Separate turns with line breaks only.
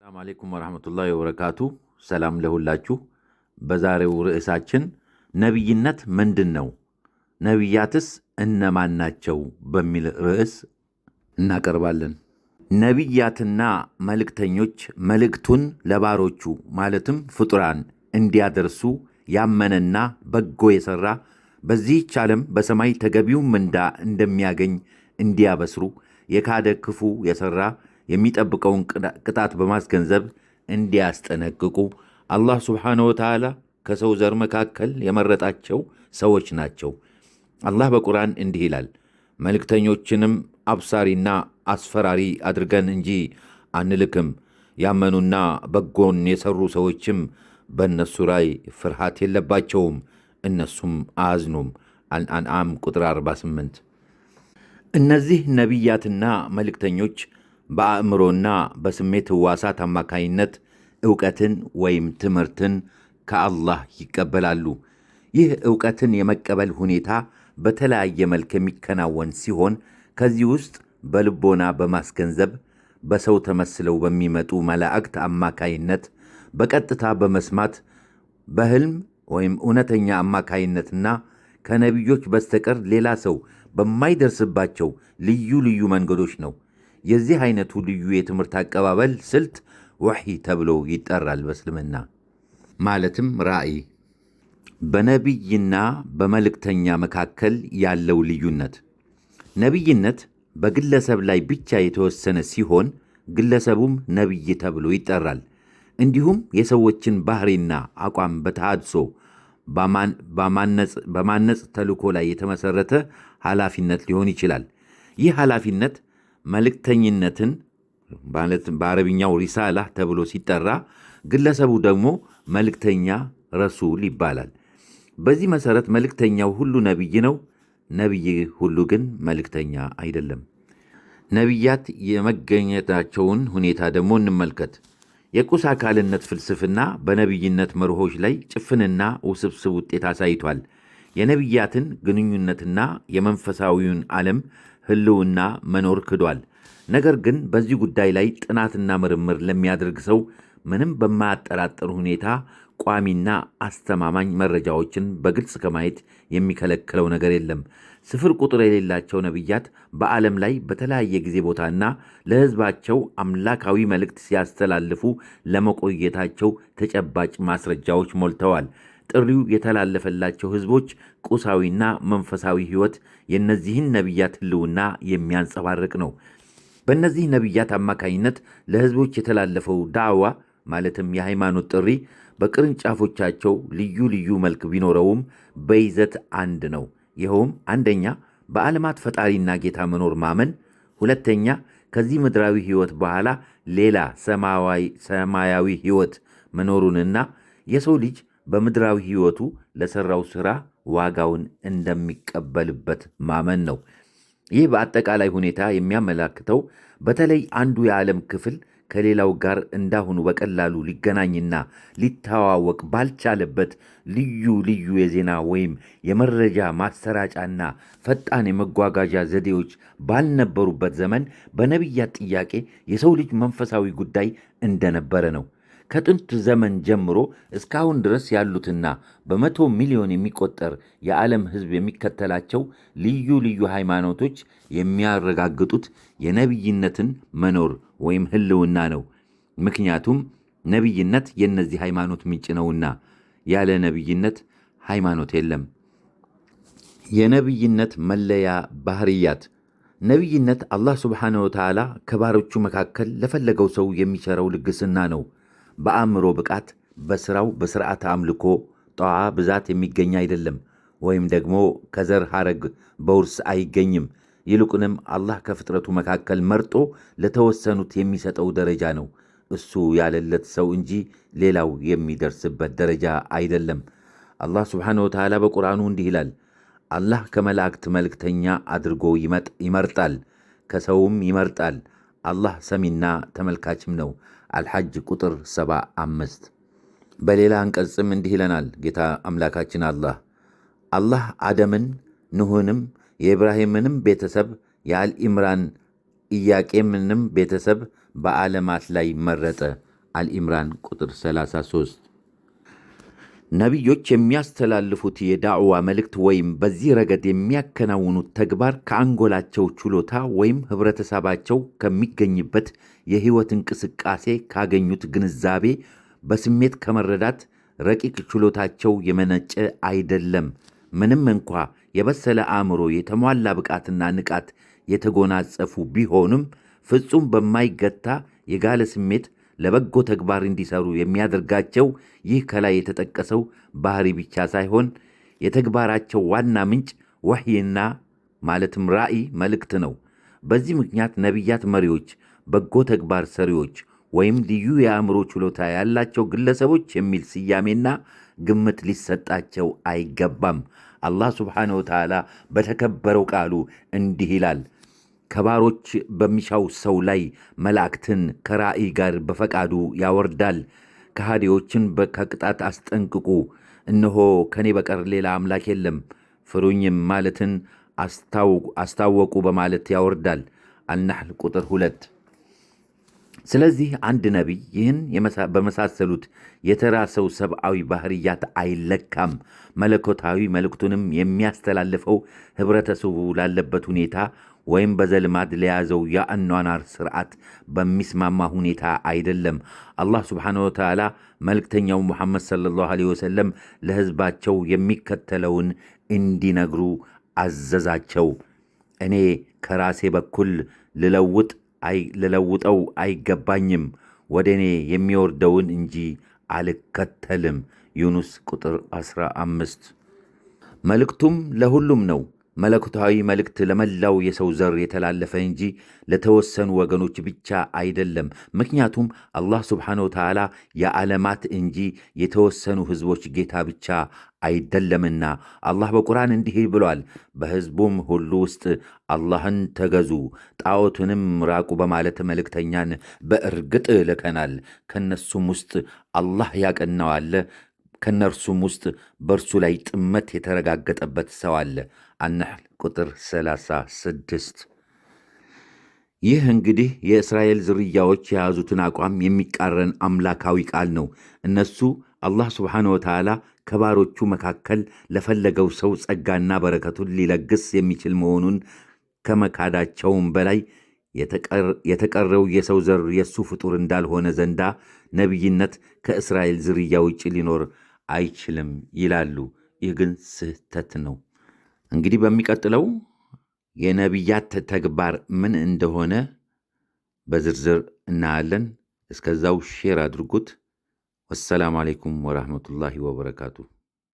ሰላም አለይኩም ወራህመቱላሂ ወበረካቱ። ሰላም ለሁላችሁ። በዛሬው ርዕሳችን ነቢይነት ምንድን ነው? ነቢያትስ እነማን ናቸው? በሚል ርዕስ እናቀርባለን። ነቢያትና መልእክተኞች መልእክቱን ለባሮቹ ማለትም ፍጡራን እንዲያደርሱ ያመነና በጎ የሠራ በዚህች ዓለም በሰማይ ተገቢው ምንዳ እንደሚያገኝ እንዲያበስሩ፣ የካደ ክፉ የሠራ የሚጠብቀውን ቅጣት በማስገንዘብ እንዲያስጠነቅቁ አላህ ስብሓነ ወተዓላ ከሰው ዘር መካከል የመረጣቸው ሰዎች ናቸው። አላህ በቁርአን እንዲህ ይላል፣ መልእክተኞችንም አብሳሪና አስፈራሪ አድርገን እንጂ አንልክም፣ ያመኑና በጎን የሠሩ ሰዎችም በእነሱ ላይ ፍርሃት የለባቸውም፣ እነሱም አያዝኑም። አልአንዓም ቁጥር 48። እነዚህ ነቢያትና መልእክተኞች በአእምሮና በስሜት ሕዋሳት አማካይነት ዕውቀትን ወይም ትምህርትን ከአላህ ይቀበላሉ። ይህ ዕውቀትን የመቀበል ሁኔታ በተለያየ መልክ የሚከናወን ሲሆን ከዚህ ውስጥ በልቦና በማስገንዘብ፣ በሰው ተመስለው በሚመጡ መላእክት አማካይነት፣ በቀጥታ በመስማት፣ በሕልም ወይም እውነተኛ አማካይነትና ከነቢዮች በስተቀር ሌላ ሰው በማይደርስባቸው ልዩ ልዩ መንገዶች ነው። የዚህ አይነቱ ልዩ የትምህርት አቀባበል ስልት ወሕይ ተብሎ ይጠራል በእስልምና። ማለትም ራእይ። በነቢይና በመልእክተኛ መካከል ያለው ልዩነት። ነቢይነት በግለሰብ ላይ ብቻ የተወሰነ ሲሆን ግለሰቡም ነቢይ ተብሎ ይጠራል። እንዲሁም የሰዎችን ባህሪና አቋም በተሃድሶ በማነጽ ተልእኮ ላይ የተመሠረተ ኃላፊነት ሊሆን ይችላል። ይህ ኃላፊነት መልእክተኝነትን በአረብኛው ሪሳላ ተብሎ ሲጠራ፣ ግለሰቡ ደግሞ መልእክተኛ ረሱል ይባላል። በዚህ መሠረት መልእክተኛው ሁሉ ነቢይ ነው። ነቢይ ሁሉ ግን መልእክተኛ አይደለም። ነቢያት የመገኘታቸውን ሁኔታ ደግሞ እንመልከት። የቁስ አካልነት ፍልስፍና በነቢይነት መርሆች ላይ ጭፍንና ውስብስብ ውጤት አሳይቷል። የነቢያትን ግንኙነትና የመንፈሳዊውን ዓለም ሕልውና መኖር ክዷል። ነገር ግን በዚህ ጉዳይ ላይ ጥናትና ምርምር ለሚያደርግ ሰው ምንም በማያጠራጥር ሁኔታ ቋሚና አስተማማኝ መረጃዎችን በግልጽ ከማየት የሚከለክለው ነገር የለም። ስፍር ቁጥር የሌላቸው ነቢያት በዓለም ላይ በተለያየ ጊዜ ቦታና ለሕዝባቸው አምላካዊ መልእክት ሲያስተላልፉ ለመቆየታቸው ተጨባጭ ማስረጃዎች ሞልተዋል። ጥሪው የተላለፈላቸው ሕዝቦች ቁሳዊና መንፈሳዊ ሕይወት የእነዚህን ነቢያት ሕልውና የሚያንጸባርቅ ነው። በእነዚህ ነቢያት አማካኝነት ለሕዝቦች የተላለፈው ዳዕዋ ማለትም የሃይማኖት ጥሪ በቅርንጫፎቻቸው ልዩ ልዩ መልክ ቢኖረውም በይዘት አንድ ነው። ይኸውም አንደኛ በዓለማት ፈጣሪና ጌታ መኖር ማመን፣ ሁለተኛ ከዚህ ምድራዊ ሕይወት በኋላ ሌላ ሰማያዊ ሕይወት መኖሩንና የሰው ልጅ በምድራዊ ሕይወቱ ለሠራው ሥራ ዋጋውን እንደሚቀበልበት ማመን ነው። ይህ በአጠቃላይ ሁኔታ የሚያመላክተው በተለይ አንዱ የዓለም ክፍል ከሌላው ጋር እንዳሁኑ በቀላሉ ሊገናኝና ሊተዋወቅ ባልቻለበት ልዩ ልዩ የዜና ወይም የመረጃ ማሰራጫና ፈጣን የመጓጓዣ ዘዴዎች ባልነበሩበት ዘመን በነቢያት ጥያቄ የሰው ልጅ መንፈሳዊ ጉዳይ እንደነበረ ነው። ከጥንት ዘመን ጀምሮ እስካሁን ድረስ ያሉትና በመቶ ሚሊዮን የሚቆጠር የዓለም ሕዝብ የሚከተላቸው ልዩ ልዩ ሃይማኖቶች የሚያረጋግጡት የነቢይነትን መኖር ወይም ሕልውና ነው። ምክንያቱም ነቢይነት የእነዚህ ሃይማኖት ምንጭ ነውና። ያለ ነቢይነት ሃይማኖት የለም። የነቢይነት መለያ ባህርያት። ነቢይነት አላህ ሱብሓነሁ ወተዓላ ከባሮቹ መካከል ለፈለገው ሰው የሚቸረው ልግስና ነው። በአእምሮ ብቃት፣ በሥራው በሥርዓተ አምልኮ ጠዋ ብዛት የሚገኝ አይደለም፣ ወይም ደግሞ ከዘር ሐረግ በውርስ አይገኝም። ይልቁንም አላህ ከፍጥረቱ መካከል መርጦ ለተወሰኑት የሚሰጠው ደረጃ ነው። እሱ ያለለት ሰው እንጂ ሌላው የሚደርስበት ደረጃ አይደለም። አላህ ስብሓነሁ ወተዓላ በቁርአኑ እንዲህ ይላል፣ አላህ ከመላእክት መልእክተኛ አድርጎ ይመርጣል፣ ከሰውም ይመርጣል። አላህ ሰሚና ተመልካችም ነው። አልሐጅ ቁጥር 75። በሌላ አንቀጽም እንዲህ ይለናል ጌታ አምላካችን አላህ አደምን፣ ኑህንም፣ የኢብራሂምንም ቤተሰብ የአልኢምራን ኢያቄምንም ቤተሰብ በዓለማት ላይ መረጠ። አልኢምራን ቁጥር 33። ነቢዮች የሚያስተላልፉት የዳዕዋ መልእክት ወይም በዚህ ረገድ የሚያከናውኑት ተግባር ከአንጎላቸው ችሎታ ወይም ህብረተሰባቸው ከሚገኝበት የሕይወት እንቅስቃሴ ካገኙት ግንዛቤ፣ በስሜት ከመረዳት ረቂቅ ችሎታቸው የመነጨ አይደለም። ምንም እንኳ የበሰለ አእምሮ፣ የተሟላ ብቃትና ንቃት የተጎናጸፉ ቢሆንም ፍጹም በማይገታ የጋለ ስሜት ለበጎ ተግባር እንዲሰሩ የሚያደርጋቸው ይህ ከላይ የተጠቀሰው ባህሪ ብቻ ሳይሆን የተግባራቸው ዋና ምንጭ ወሕይና ማለትም ራእይ መልእክት ነው። በዚህ ምክንያት ነቢያት መሪዎች፣ በጎ ተግባር ሰሪዎች ወይም ልዩ የአእምሮ ችሎታ ያላቸው ግለሰቦች የሚል ስያሜና ግምት ሊሰጣቸው አይገባም። አላህ ስብሓንሁ ወተዓላ በተከበረው ቃሉ እንዲህ ይላል፣ ከባሮች በሚሻው ሰው ላይ መላእክትን ከራእይ ጋር በፈቃዱ ያወርዳል። ከሃዲዎችን ከቅጣት አስጠንቅቁ። እነሆ ከኔ በቀር ሌላ አምላክ የለም፣ ፍሩኝም ማለትን አስታወቁ በማለት ያወርዳል። አልናሕል ቁጥር 2። ስለዚህ አንድ ነቢይ ይህን በመሳሰሉት የተራ ሰው ሰብአዊ ባህርያት አይለካም። መለኮታዊ መልእክቱንም የሚያስተላልፈው ህብረተሰቡ ላለበት ሁኔታ ወይም በዘልማድ ለያዘው የአኗኗር ስርዓት በሚስማማ ሁኔታ አይደለም። አላህ ስብሓንሁ ወተዓላ መልእክተኛው ሙሐመድ ሰለላሁ ዐለይሂ ወሰለም ለሕዝባቸው የሚከተለውን እንዲነግሩ አዘዛቸው። እኔ ከራሴ በኩል ልለውጠው አይገባኝም፣ ወደ እኔ የሚወርደውን እንጂ አልከተልም። ዩኑስ ቁጥር 15። መልእክቱም ለሁሉም ነው። መለኮታዊ መልእክት ለመላው የሰው ዘር የተላለፈ እንጂ ለተወሰኑ ወገኖች ብቻ አይደለም። ምክንያቱም አላህ ስብሓንሁ ወተዓላ የዓለማት እንጂ የተወሰኑ ሕዝቦች ጌታ ብቻ አይደለምና። አላህ በቁርአን እንዲህ ብሏል፣ በሕዝቡም ሁሉ ውስጥ አላህን ተገዙ፣ ጣዖትንም ራቁ በማለት መልእክተኛን በእርግጥ ልከናል። ከነሱም ውስጥ አላህ ያቀናው አለ፣ ከነርሱም ውስጥ በእርሱ ላይ ጥመት የተረጋገጠበት ሰው አለ። አልናሕል ቁጥር 36። ይህ እንግዲህ የእስራኤል ዝርያዎች የያዙትን አቋም የሚቃረን አምላካዊ ቃል ነው። እነሱ አላህ ስብሓንሁ ወተዓላ ከባሮቹ መካከል ለፈለገው ሰው ጸጋና በረከቱን ሊለግስ የሚችል መሆኑን ከመካዳቸውም በላይ የተቀረው የሰው ዘር የእሱ ፍጡር እንዳልሆነ ዘንዳ ነቢይነት ከእስራኤል ዝርያ ውጭ ሊኖር አይችልም ይላሉ። ይህ ግን ስህተት ነው። እንግዲህ በሚቀጥለው የነቢያት ተግባር ምን እንደሆነ በዝርዝር እናያለን። እስከዛው ሼር አድርጉት። ወሰላሙ አለይኩም ወራህመቱላሂ ወበረካቱ።